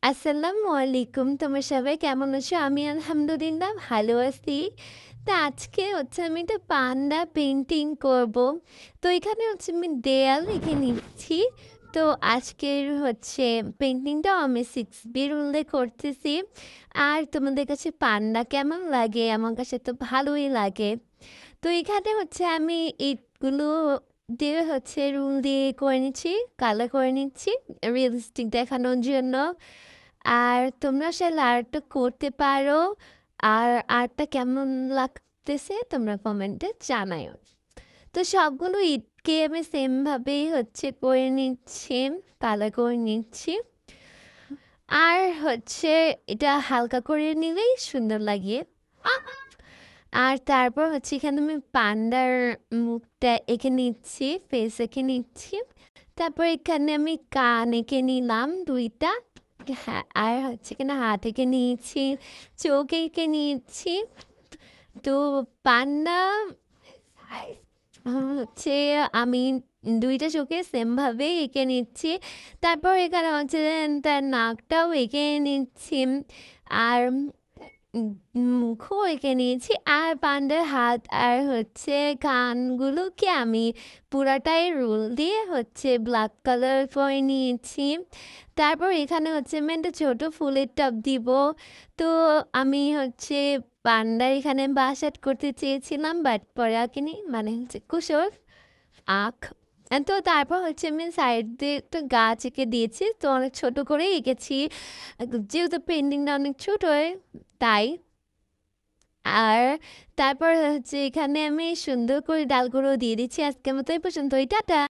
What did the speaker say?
আসসালামু আলাইকুম। তোমরা সবাই কেমন আছো? আমি আলহামদুলিল্লাহ ভালো আছি। তো আজকে আমি একটা পান্ডা পেইন্টিং করব। তো এখানে আমি দেয়াল এঁকে নিচ্ছি। তো আজকের পেইন্টিংটাও আমি 6B রুলে করতেছি। আর তোমাদের কাছে পান্ডা কেমন লাগে? আমার কাছে তো ভালোই লাগে। তো এখানে আমি ইটগুলো দিয়ে রুল দিয়ে করে নিচ্ছি, কালার করে নিচ্ছি রিয়েলিস্টিক দেখানোর জন্য। আর তোমরা চাইলে আর্টটা করতে পারো। আর আর্টটা কেমন লাগতেছে তোমরা কমেন্টে জানাও। তো সবগুলো ইটকে আমি সেমভাবেই করে নিচ্ছি, কালার করে নিচ্ছি। আর এটা হালকা করে নিলেই সুন্দর লাগে। আর তারপর এখানে আমি পান্ডার মুখটা এঁকে নিচ্ছি, ফেস এঁকে নিচ্ছি। তারপর এখানে আমি কান এঁকে নিলাম ২টা। হ্যাঁ, আর এখানে হাত এঁকে নিয়েছি, চোখ এঁকে নিয়েছি। তো পান্ডা হচ্ছে আমি ২টা চোখে সেমভাবে এঁকে নিচ্ছি। তারপর এখানে তার নাকটাও এঁকে নিচ্ছি। আর মুখও এঁকে নিয়েছি। আর পান্ডার হাত আর কানগুলোকে আমি পুরাটাই রুল দিয়ে ব্ল্যাক কালার করে নিয়েছি। তারপর এখানে আমি একটা ছোটো ফুলের টব দিব। তো আমি পান্ডার এখানে বাসাট করতে চেয়েছিলাম, বাট পরে আঁকিনি, মানে কুশল আঁক। তো তারপর আমি সাইড দিয়ে একটা গাছ এঁকে দিয়েছি। তো অনেক ছোট করে এঁকেছি, যেহেতু পেন্টিংটা অনেক ছোট হয় তাই। আর তারপর এখানে আমি সুন্দর করে ডালগুলো দিয়ে দিচ্ছি। আজকের মতো এই পর্যন্তই, টাটা।